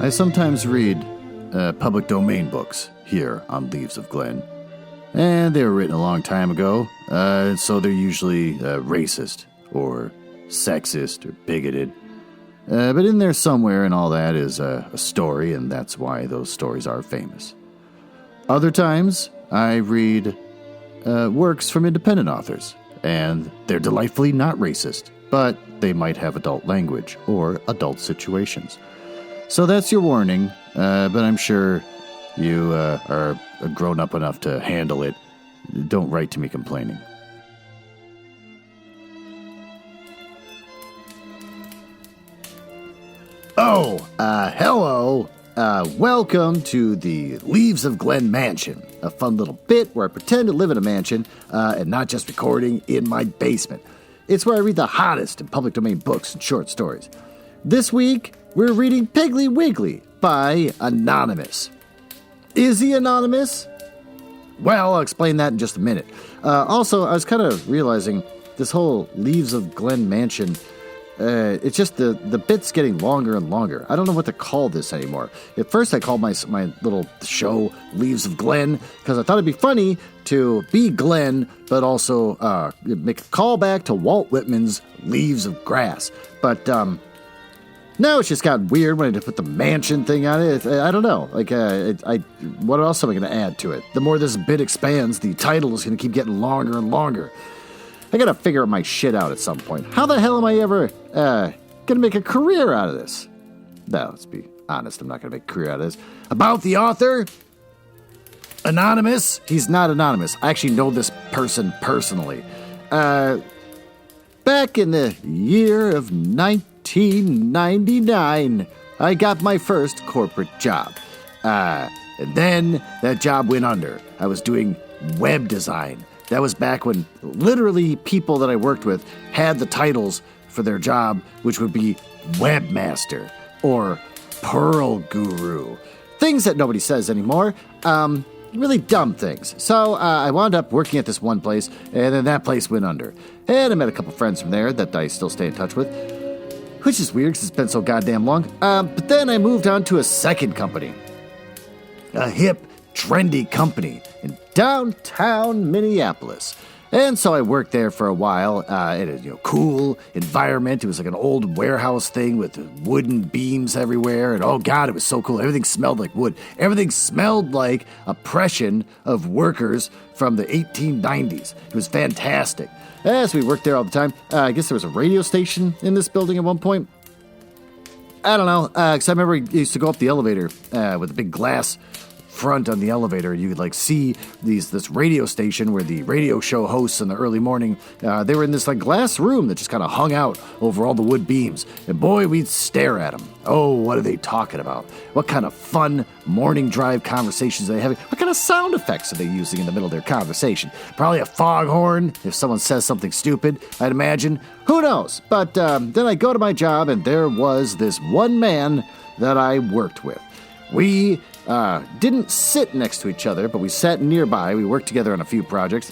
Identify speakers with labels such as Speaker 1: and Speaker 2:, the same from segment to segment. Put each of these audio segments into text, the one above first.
Speaker 1: I sometimes read public domain books here on Leaves of Glen, and they were written a long time ago, so they're usually racist or sexist or bigoted. But in there somewhere and all that is a story, and that's why those stories are famous. Other times, I read works from independent authors, and they're delightfully not racist, but they might have adult language or adult situations. So that's your warning, but I'm sure you are grown up enough to handle it. Don't write to me complaining. Hello. Welcome to the Leaves of Glen Mansion, a fun little bit where I pretend to live in a mansion and not just recording in my basement. It's where I read the hottest in public domain books and short stories. This week, we're reading Wiggly by Anonymous. Is he anonymous? Well, I'll explain that in just a minute. Also, I was kind of realizing this whole Leaves of Glen Mansion, it's just the bit's getting longer and longer. I don't know what to call this anymore. At first, I called my little show Leaves of Glen because I thought it'd be funny to be Glenn, but also make a callback to Walt Whitman's Leaves of Grass. But now it's just gotten weird when I put the mansion thing on it. I don't know. What else am I going to add to it? The more this bit expands, the title is going to keep getting longer and longer. I got to figure my shit out at some point. How the hell am I ever going to make a career out of this? No, let's be honest. I'm not going to make a career out of this. About the author, Anonymous. He's not anonymous. I actually know this person personally. Back in the year of 1999, I got my first corporate job. And then that job went under. I was doing web design. That was back when literally people that I worked with had the titles for their job, which would be webmaster or Pearl Guru. Things that nobody says anymore. Really dumb things. So I wound up working at this one place, and then that place went under. And I met a couple friends from there that I still stay in touch with, which is weird because it's been so goddamn long. But then I moved on to a second company. A hip, trendy company in downtown Minneapolis. And so I worked there for a while in a cool environment. It was like an old warehouse thing with wooden beams everywhere. And oh God, it was so cool. Everything smelled like wood. Everything smelled like oppression of workers from the 1890s. It was fantastic. So we worked there all the time. I guess there was a radio station in this building at one point. I don't know, because I remember you used to go up the elevator with a big glass front on the elevator. You could see this radio station where the radio show hosts in the early morning, they were in this glass room that just kind of hung out over all the wood beams. And boy, we'd stare at them. Oh, what are they talking about? What kind of fun morning drive conversations are they having? What kind of sound effects are they using in the middle of their conversation? Probably a foghorn if someone says something stupid, I'd imagine. Who knows? But then I go to my job and there was this one man that I worked with. We didn't sit next to each other, but we sat nearby. We worked together on a few projects.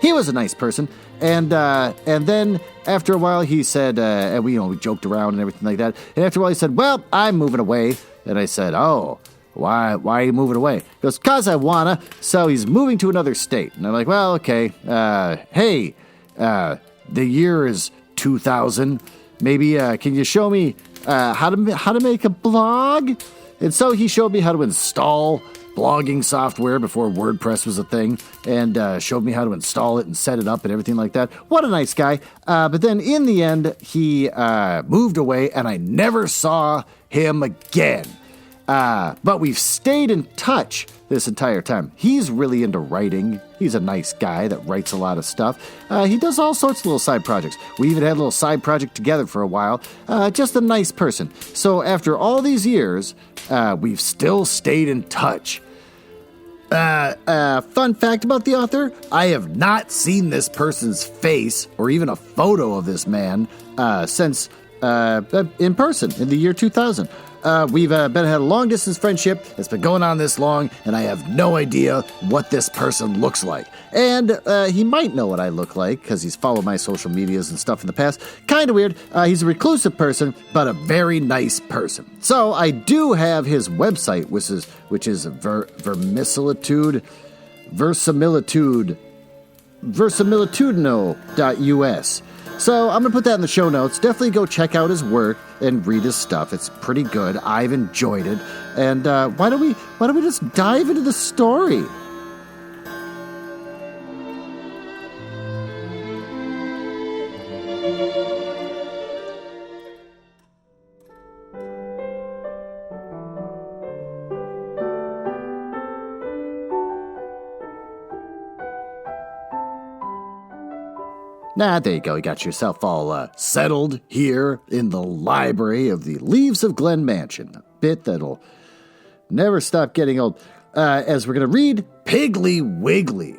Speaker 1: He was a nice person, and then after a while he said, and we joked around and everything like that. And after a while he said, "Well, I'm moving away." And I said, "Oh, why are you moving away?" He goes, "'Cause I wanna." So he's moving to another state, and I'm like, "Well, okay. Hey, the year is 2000. Maybe can you show me how to make a blog?" And so he showed me how to install blogging software before WordPress was a thing, and showed me how to install it and set it up and everything like that. What a nice guy. But then in the end, he moved away, and I never saw him again. But we've stayed in touch this entire time. He's really into writing. He's a nice guy that writes a lot of stuff. He does all sorts of little side projects. We even had a little side project together for a while. Just a nice person. So after all these years, we've still stayed in touch. Fun fact about the author, I have not seen this person's face or even a photo of this man since in person in the year 2000. We've had a long-distance friendship that's been going on this long, and I have no idea what this person looks like. And he might know what I look like, because he's followed my social medias and stuff in the past. Kind of weird. He's a reclusive person, but a very nice person. So I do have his website, which is verisimilitude.us. So I'm going to put that in the show notes. Definitely go check out his work and read his stuff. It's pretty good. I've enjoyed it. And why don't we just dive into the story? There you go. You got yourself all settled here in the library of the Leaves of Glen Mansion. A bit that'll never stop getting old. As we're going to read Piggly Wiggly.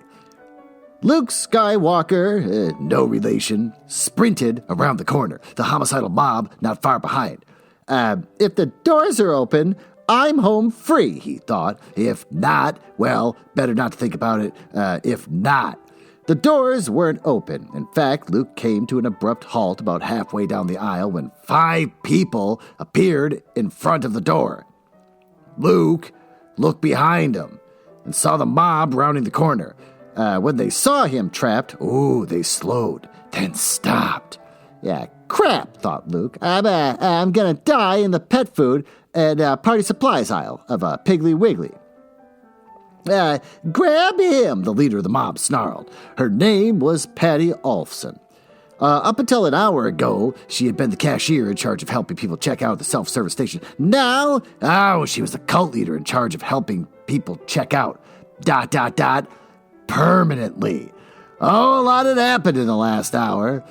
Speaker 1: Luke Skywalker, no relation, sprinted around the corner, the homicidal mob not far behind. If the doors are open, I'm home free, he thought. If not, well, better not to think about it. If not. The doors weren't open. In fact, Luke came to an abrupt halt about halfway down the aisle when 5 people appeared in front of the door. Luke looked behind him and saw the mob rounding the corner. When they saw him trapped, they slowed, then stopped. Yeah, crap, thought Luke. I'm gonna die in the pet food and party supplies aisle of Piggly Wiggly. Grab him, the leader of the mob snarled. Her name was Patty Olfson. Up until an hour ago, she had been the cashier in charge of helping people check out at the self-service station. Now, she was the cult leader in charge of helping people check out. ... Permanently. A lot had happened in the last hour.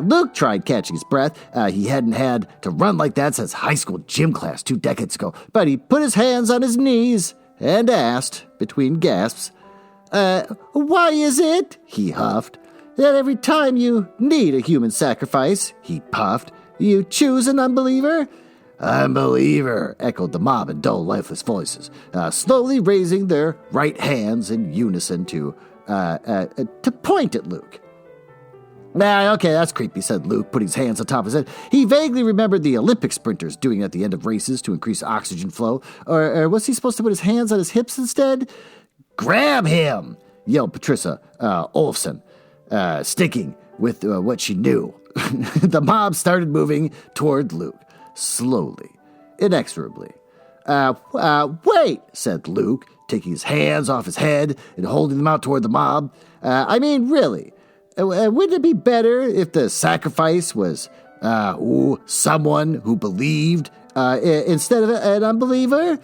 Speaker 1: Luke tried catching his breath. He hadn't had to run like that since high school gym class 2 decades ago. But he put his hands on his knees and asked, between gasps, why is it, he huffed, that every time you need a human sacrifice, he puffed, you choose an unbeliever? Unbeliever, echoed the mob in dull, lifeless voices, slowly raising their right hands in unison to point at Luke. Okay, that's creepy, said Luke, putting his hands on top of his head. He vaguely remembered the Olympic sprinters doing it at the end of races to increase oxygen flow. Or was he supposed to put his hands on his hips instead? Grab him, yelled Patricia Olfson, sticking with what she knew. The mob started moving toward Luke, slowly, inexorably. Wait, said Luke, taking his hands off his head and holding them out toward the mob. Really. Wouldn't it be better if the sacrifice was someone who believed instead of an unbeliever?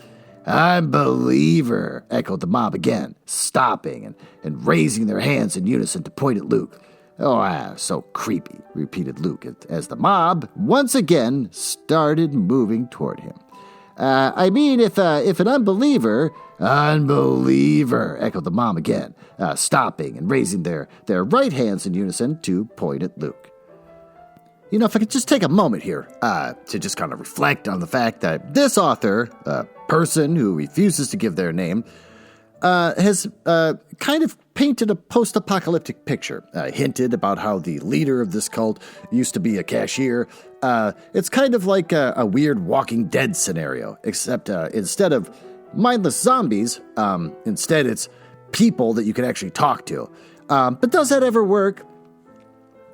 Speaker 1: Unbeliever, echoed the mob again, stopping and raising their hands in unison to point at Luke. So creepy, repeated Luke as the mob once again started moving toward him. If an unbeliever, echoed the mom again, stopping and raising their right hands in unison to point at Luke. If I could just take a moment here to just kind of reflect on the fact that this author, a person who refuses to give their name, has kind of painted a post-apocalyptic picture, hinted about how the leader of this cult used to be a cashier. It's kind of like a weird Walking Dead scenario, except instead of mindless zombies, instead it's people that you can actually talk to. But does that ever work?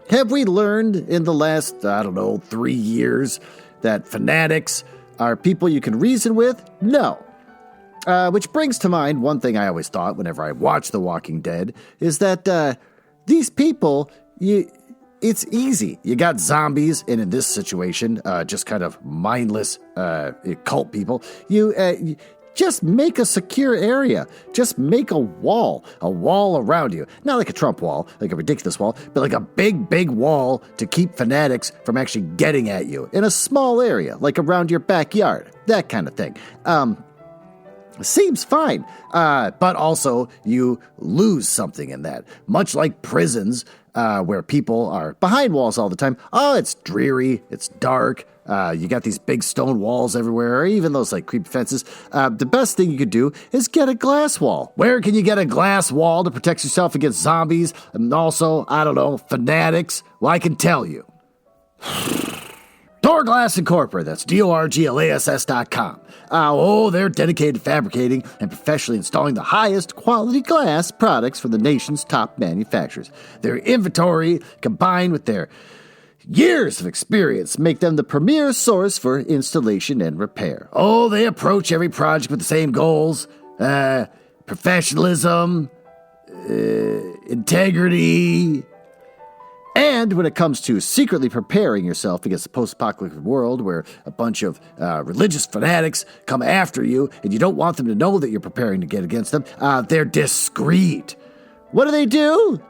Speaker 1: Have we learned in the last, 3 years that fanatics are people you can reason with? No. Which brings to mind one thing I always thought whenever I watch The Walking Dead, is that these people, it's easy. You got zombies, and in this situation, just kind of mindless cult people. You just make a secure area. Just make a wall around you. Not like a Trump wall, like a ridiculous wall, but like a big, big wall to keep fanatics from actually getting at you in a small area, like around your backyard, that kind of thing. Seems fine, but also you lose something in that. Much like prisons, where people are behind walls all the time. Oh, it's dreary, it's dark. You got these big stone walls everywhere, or even those like creepy fences. The best thing you could do is get a glass wall. Where can you get a glass wall to protect yourself against zombies and also, I don't know, fanatics? Well, I can tell you. Doorglass Incorporated, that's DORGLASS.com. They're dedicated to fabricating and professionally installing the highest quality glass products from the nation's top manufacturers. Their inventory, combined with their years of experience, make them the premier source for installation and repair. They approach every project with the same goals: professionalism, integrity. And when it comes to secretly preparing yourself against a post-apocalyptic world where a bunch of religious fanatics come after you and you don't want them to know that you're preparing to get against them, they're discreet. What do?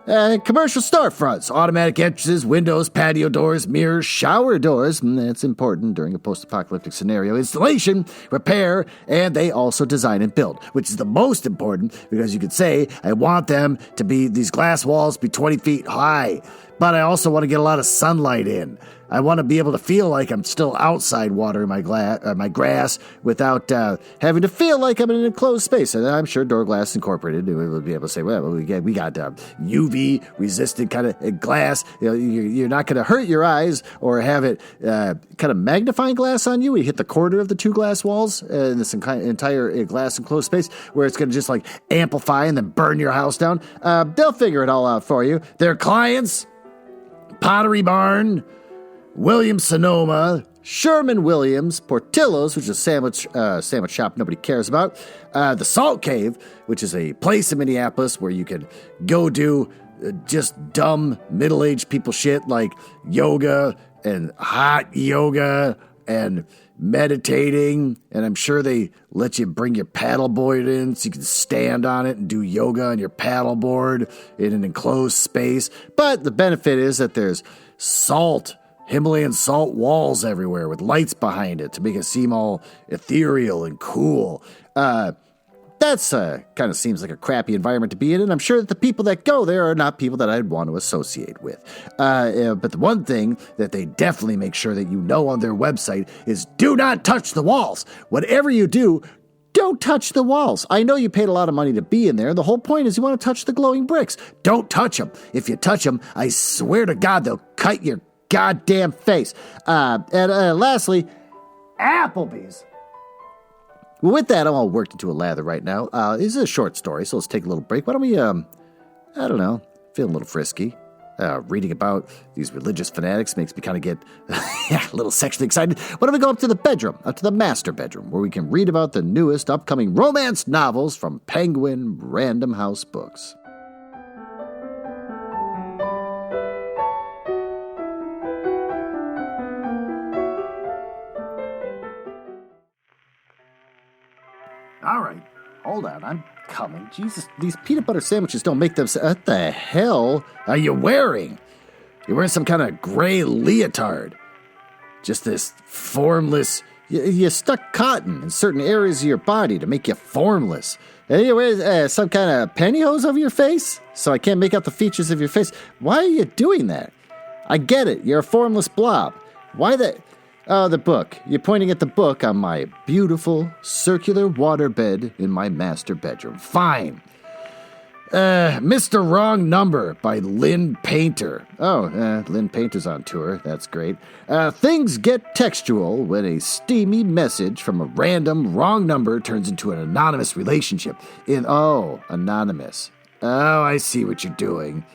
Speaker 1: Commercial storefronts, automatic entrances, windows, patio doors, mirrors, shower doors. That's important during a post-apocalyptic scenario. Installation, repair, and they also design and build, which is the most important because you could say, I want them to be, these glass walls be 20 feet high, but I also want to get a lot of sunlight in. I want to be able to feel like I'm still outside watering my grass without having to feel like I'm in an enclosed space. And I'm sure Doorglass Incorporated will be able to say, well, we got UV resistant kind of glass. You're not going to hurt your eyes or have it kind of magnifying glass on you. You hit the corner of the two glass walls in this entire glass enclosed space where it's going to just like amplify and then burn your house down. They'll figure it all out for you. Their clients, Pottery Barn, Williams-Sonoma, Sherman-Williams, Portillo's, which is a sandwich shop nobody cares about, the Salt Cave, which is a place in Minneapolis where you can go do just dumb middle-aged people shit like yoga and hot yoga and meditating, and I'm sure they let you bring your paddleboard in so you can stand on it and do yoga on your paddleboard in an enclosed space. But the benefit is that there's Himalayan salt walls everywhere with lights behind it to make it seem all ethereal and cool. That's kind of seems like a crappy environment to be in, and I'm sure that the people that go there are not people that I'd want to associate with. But the one thing that they definitely make sure that you know on their website is do not touch the walls. Whatever you do, don't touch the walls. I know you paid a lot of money to be in there. The whole point is you want to touch the glowing bricks. Don't touch them. If you touch them, I swear to God, they'll cut your goddamn face. And lastly, Applebee's. Well, with that, I'm all worked into a lather right now. This is a short story, so let's take a little break. Why don't we, I don't know, feeling a little frisky. Reading about these religious fanatics makes me kind of get a little sexually excited. Why don't we go up to the bedroom, up to the master bedroom, where we can read about the newest upcoming romance novels from Penguin Random House Books. All right, hold on, I'm coming. Jesus, these peanut butter sandwiches don't make them... What the hell are you wearing? You're wearing some kind of gray leotard. Just this formless... You stuck cotton in certain areas of your body to make you formless. And you wear some kind of pantyhose over your face? So I can't make out the features of your face. Why are you doing that? I get it, you're a formless blob. Why the... Oh, the book. You're pointing at the book on my beautiful circular waterbed in my master bedroom. Fine. Mr. Wrong Number by Lynn Painter. Lynn Painter's on tour. That's great. Things get textual when a steamy message from a random wrong number turns into an anonymous relationship. Anonymous. Oh, I see what you're doing.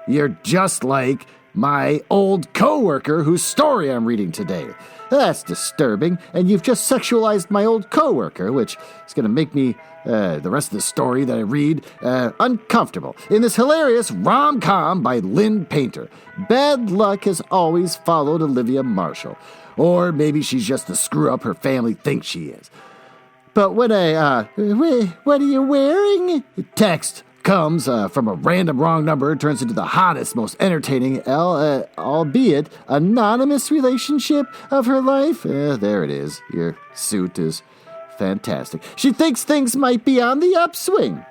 Speaker 1: You're just like my old coworker whose story I'm reading today. That's disturbing, and you've just sexualized my old coworker, which is going to make me, the rest of the story that I read, uncomfortable. In this hilarious rom-com by Lynn Painter, bad luck has always followed Olivia Marshall. Or maybe she's just the screw-up her family thinks she is. But when what are you wearing? Text comes from a random wrong number, turns into the hottest, most entertaining, albeit anonymous relationship of her life. There it is. Your suit is fantastic. She thinks things might be on the upswing.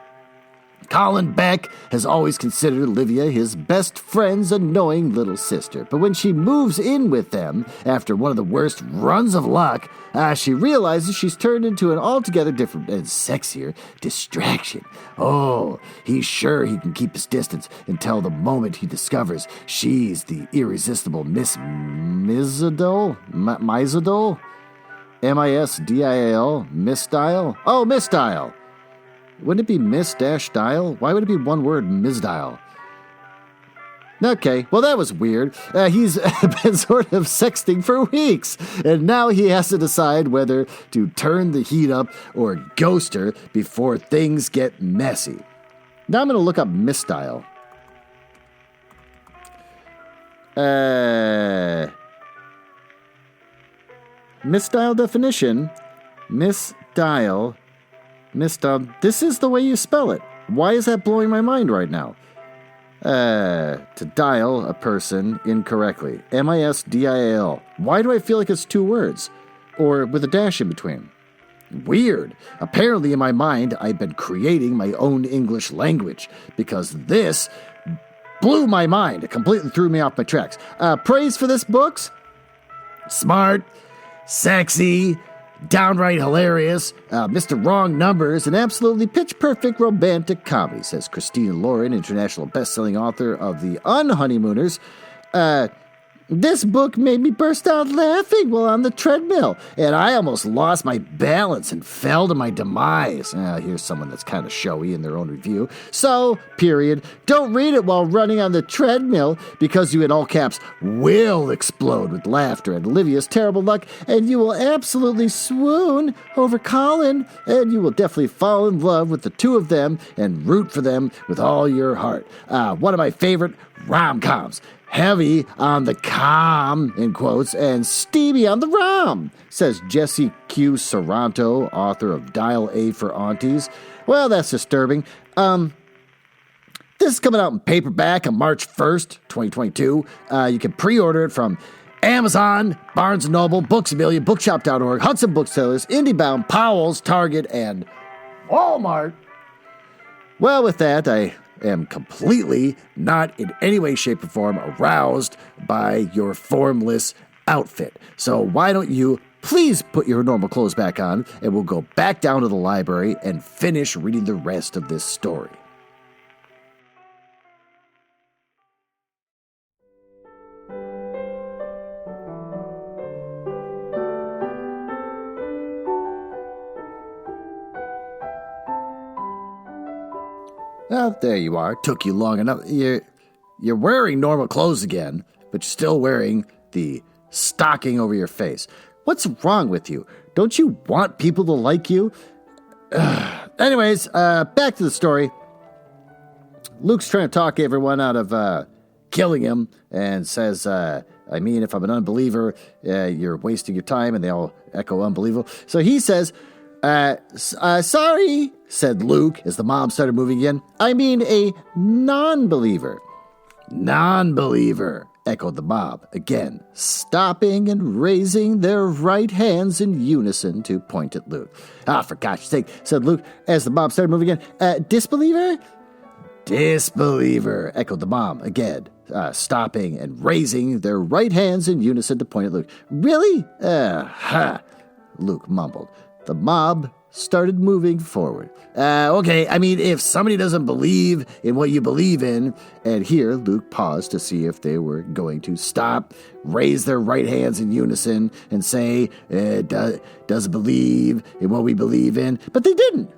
Speaker 1: Colin Beck has always considered Olivia his best friend's annoying little sister, but when she moves in with them after one of the worst runs of luck, she realizes she's turned into an altogether different and sexier distraction. Oh, he's sure he can keep his distance until the moment he discovers she's the irresistible Miss Mizadol? Mizadol? M-I-S-D-I-A-L? Miss Dial? Oh, Miss Dial! Wouldn't it be Miss-Dial? Why would it be one word, Ms. Dial? Okay, well, that was weird. He's been sort of sexting for weeks, and now he has to decide whether to turn the heat up or ghost her before things get messy. Now I'm going to look up misdial. Misdial definition. Misdial. This is the way you spell it. Why is that blowing my mind right now? To dial a person incorrectly. M-I-S-D-I-A-L. Why do I feel like it's two words? Or with a dash in between? Weird. Apparently in my mind, I've been creating my own English language because this blew my mind. It completely threw me off my tracks. Praise for this books? Smart, sexy, downright hilarious, Mr. Wrong Numbers, an absolutely pitch-perfect romantic comedy, says Christina Lauren, international best-selling author of The Unhoneymooners. This book made me burst out laughing while on the treadmill, and I almost lost my balance and fell to my demise. Here's someone that's kind of showy in their own review. So, period, don't read it while running on the treadmill because you, in all caps, will explode with laughter at Olivia's terrible luck, and you will absolutely swoon over Colin, and you will definitely fall in love with the two of them and root for them with all your heart. One of my favorite rom-coms. Heavy on the com, in quotes, and steamy on the rom, says Jesse Q. Saranto, author of Dial A for Aunties. Well, that's disturbing. This is coming out in paperback on March 1st, 2022. You can pre-order it from Amazon, Barnes & Noble, Books A Million, Bookshop.org, Hudson Booksellers, IndieBound, Powell's, Target, and Walmart. Well, with that, I am completely not in any way, shape, or form aroused by your formless outfit. So why don't you please put your normal clothes back on, and we'll go back down to the library and finish reading the rest of this story. Well, there you are. Took you long enough. You're wearing normal clothes again, but you're still wearing the stocking over your face. What's wrong with you? Don't you want people to like you? Anyways, back to the story. Luke's trying to talk everyone out of killing him and says, if I'm an unbeliever, you're wasting your time, and they all echo unbelievable. So he says, sorry, said Luke as the mob started moving in. I mean a non-believer. Non-believer, echoed the mob, again, stopping and raising their right hands in unison to point at Luke. For gosh sake, said Luke as the mob started moving in. Disbeliever? Disbeliever, echoed the mob again, stopping and raising their right hands in unison to point at Luke. Really? Luke mumbled. The mob started moving forward. Okay, if somebody doesn't believe in what you believe in, and here Luke paused to see if they were going to stop, raise their right hands in unison, and say, doesn't believe in what we believe in, but they didn't.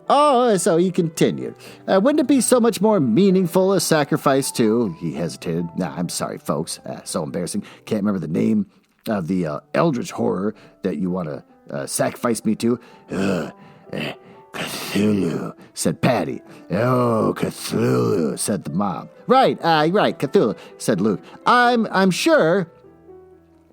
Speaker 1: So he continued. Wouldn't it be so much more meaningful a sacrifice to, he hesitated. I'm sorry, folks, so embarrassing. Can't remember the name of the eldritch horror that you want to sacrifice me to. Cthulhu, said Patty. Oh, Cthulhu, said the mob. Right, Cthulhu, said Luke. I'm sure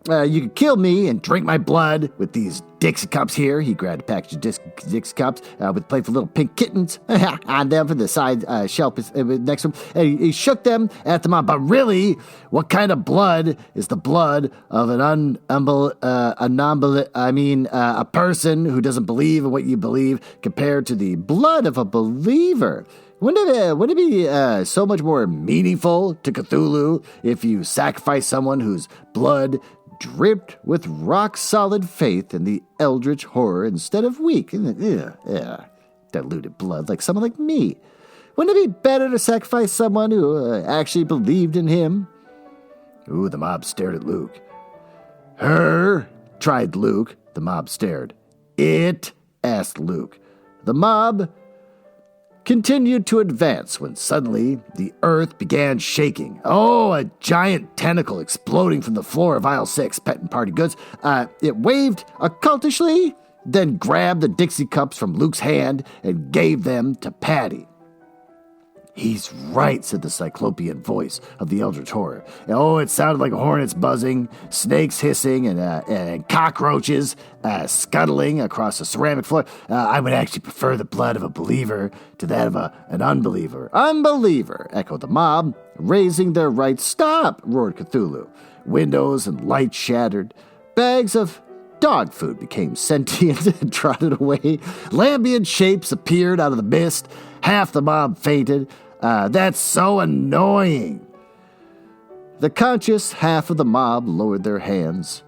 Speaker 1: you could kill me and drink my blood with these Dixie cups here. He grabbed a package of Dixie cups with playful little pink kittens on them from the side shelf next to him. And he shook them at the mob. But really, what kind of blood is the blood of a person who doesn't believe in what you believe compared to the blood of a believer? Wouldn't it be so much more meaningful to Cthulhu if you sacrifice someone whose blood dripped with rock-solid faith in the eldritch horror instead of weak, diluted blood like someone like me? Wouldn't it be better to sacrifice someone who actually believed in him? Ooh, the mob stared at Luke. Her? Tried Luke. The mob stared. It? Asked Luke. The mob continued to advance when suddenly the earth began shaking. Oh, a giant tentacle exploding from the floor of aisle 6, Pet and Party Goods. It waved occultishly, then grabbed the Dixie cups from Luke's hand and gave them to Patty. He's right, said the cyclopean voice of the eldritch horror. Oh, it sounded like hornets buzzing, snakes hissing, and cockroaches scuttling across the ceramic floor. I would actually prefer the blood of a believer to that of an unbeliever. Unbeliever, echoed the mob, raising their right. Stop, roared Cthulhu. Windows and lights shattered. Bags of dog food became sentient and trotted away. Lambient shapes appeared out of the mist. Half the mob fainted. That's so annoying. The conscious half of the mob lowered their hands, ...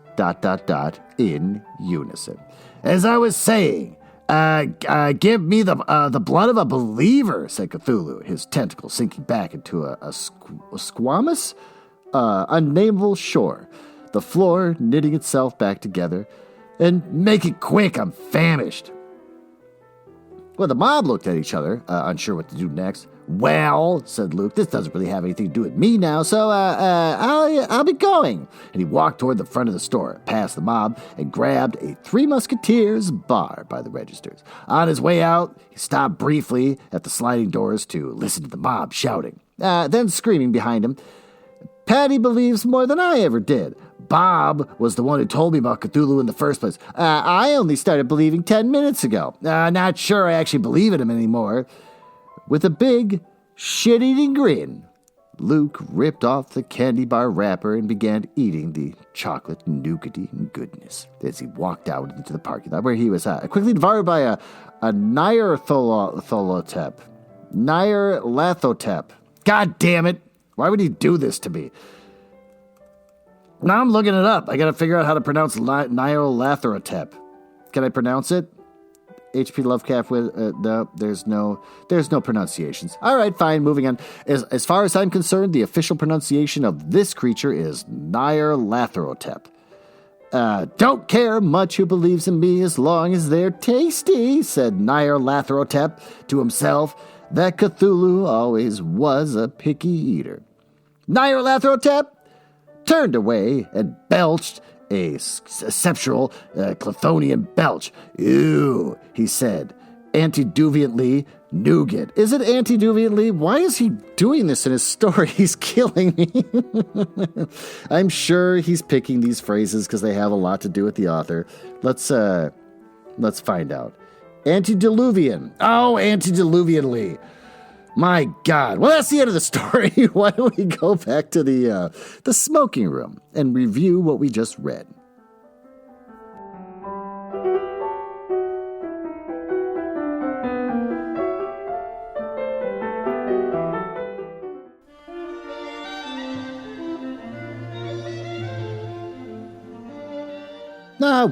Speaker 1: in unison. As I was saying, give me the blood of a believer, said Cthulhu, his tentacle sinking back into a squamous, unnameable shore, the floor knitting itself back together. And make it quick, I'm famished. Well, the mob looked at each other, unsure what to do next. Well, said Luke, this doesn't really have anything to do with me now, so I'll be going. And he walked toward the front of the store, past the mob, and grabbed a Three Musketeers bar by the registers. On his way out, he stopped briefly at the sliding doors to listen to the mob shouting, then screaming behind him, Patty believes more than I ever did. Bob was the one who told me about Cthulhu in the first place. I only started believing 10 minutes ago. Not sure I actually believe in him anymore. With a big, shit-eating grin, Luke ripped off the candy bar wrapper and began eating the chocolate nougaty goodness as he walked out into the parking lot where he was quickly devoured by a Nyarlathotep. God damn it. Why would he do this to me? Now I'm looking it up. I got to figure out how to pronounce Nyarlathotep. Can I pronounce it? H.P. Lovecraft with no, there's no pronunciations. All right, fine. Moving on. As far as I'm concerned, the official pronunciation of this creature is Nyarlathotep. Don't care much who believes in me as long as they're tasty, said Nyarlathotep to himself. That Cthulhu always was a picky eater. Nyarlathotep turned away and belched a sceptral Clethonian belch. Ew, he said, antediluviantly nougat. Is it antediluviantly? Why is he doing this in his story? He's killing me. I'm sure he's picking these phrases because they have a lot to do with the author. Let's find out. Antediluvian. Oh, antediluvianly. My God. Well, that's the end of the story. Why don't we go back to the smoking room and review what we just read?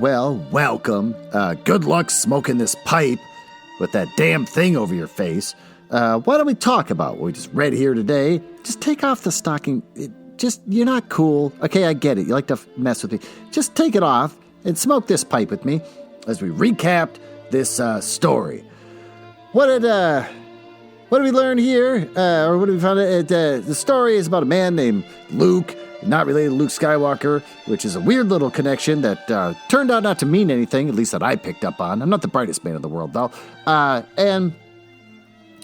Speaker 1: Well, welcome. Good luck smoking this pipe with that damn thing over your face. Why don't we talk about what we just read here today? Just take off the stocking. You're not cool. Okay, I get it. You like to mess with me. Just take it off and smoke this pipe with me as we recapped this story. What did we learn here? Or what did we find out? The story is about a man named Luke, not related to Luke Skywalker, which is a weird little connection that turned out not to mean anything, at least that I picked up on. I'm not the brightest man in the world, though. And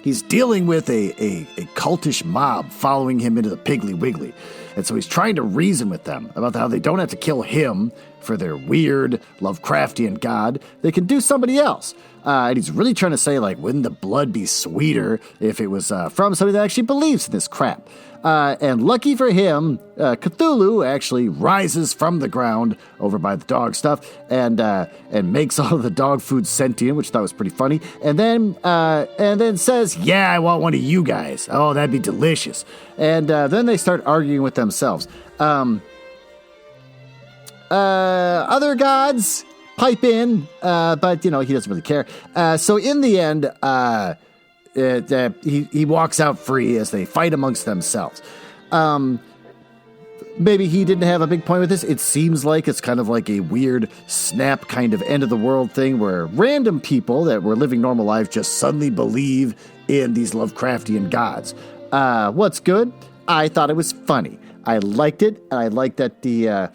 Speaker 1: he's dealing with a cultish mob following him into the Piggly Wiggly. And so he's trying to reason with them about how they don't have to kill him for their weird Lovecraftian god, they can do somebody else. And he's really trying to say, like, wouldn't the blood be sweeter if it was from somebody that actually believes in this crap? And lucky for him, Cthulhu actually rises from the ground over by the dog stuff and makes all of the dog food sentient, which I thought was pretty funny. And then says, "Yeah, I want one of you guys. Oh, that'd be delicious." And then they start arguing with themselves. Other gods pipe in, but he doesn't really care. So in the end, he walks out free as they fight amongst themselves. Maybe he didn't have a big point with this. It seems like it's kind of like a weird snap kind of end of the world thing where random people that were living normal lives just suddenly believe in these Lovecraftian gods. What's good? I thought it was funny. I liked it, and I liked that the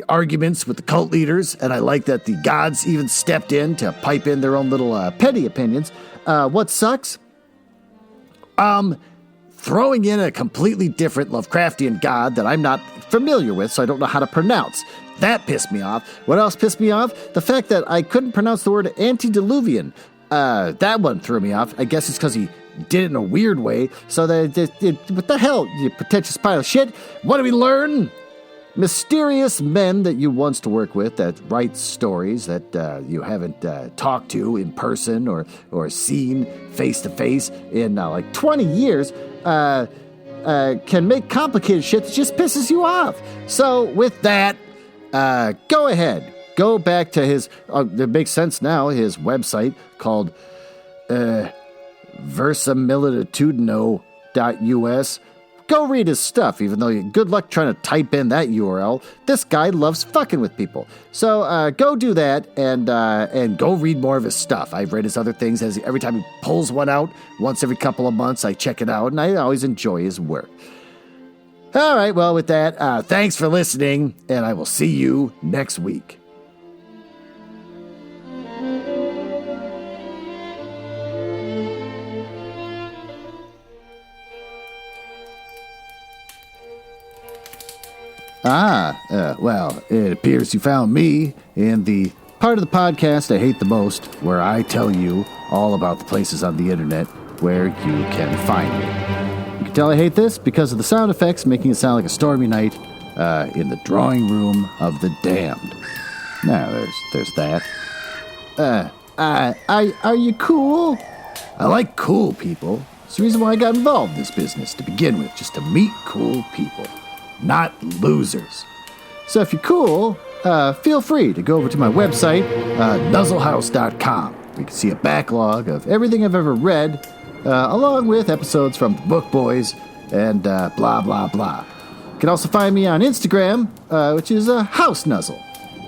Speaker 1: arguments with the cult leaders, and I like that the gods even stepped in to pipe in their own little petty opinions. What sucks? Throwing in a completely different Lovecraftian god that I'm not familiar with, so I don't know how to pronounce. That pissed me off. What else pissed me off? The fact that I couldn't pronounce the word antediluvian. That one threw me off. I guess it's because he did it in a weird way. So what the hell, you pretentious pile of shit? What did we learn? Mysterious men that you once to work with that write stories that you haven't talked to in person or seen face to face in like 20 years can make complicated shit that just pisses you off. So with that, go ahead. Go back to his, it makes sense now, his website called versamilitudino.us. Go read his stuff, even though good luck trying to type in that URL. This guy loves fucking with people. So go do that and go read more of his stuff. I've read his other things. Every time he pulls one out, once every couple of months, I check it out, and I always enjoy his work. All right, well, with that, thanks for listening, and I will see you next week. Well, it appears you found me in the part of the podcast I hate the most, where I tell you all about the places on the internet where you can find me. You can tell I hate this because of the sound effects making it sound like a stormy night in the drawing room of the damned. Now, there's that. Are you cool? I like cool people. It's the reason why I got involved in this business to begin with, just to meet cool people. Not losers. So if you're cool, feel free to go over to my website, nuzzlehouse.com. You can see a backlog of everything I've ever read, along with episodes from the Book Boys and blah, blah, blah. You can also find me on Instagram, which is House Nuzzle.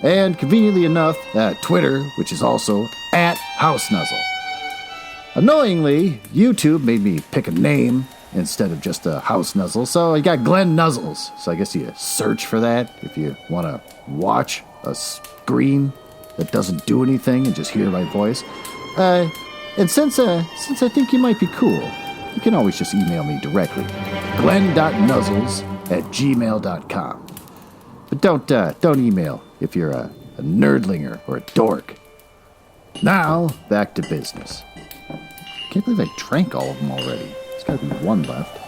Speaker 1: And conveniently enough, Twitter, which is also @HouseNuzzle. Annoyingly, YouTube made me pick a name instead of just a House Nuzzle. So I got Glenn Nuzzles. So I guess you search for that if you want to watch a screen that doesn't do anything and just hear my voice. And since I think you might be cool, you can always just email me directly. glenn.nuzzles@gmail.com. But don't email if you're a nerdlinger or a dork. Now, back to business. Can't believe I drank all of them already. There's got to be one left.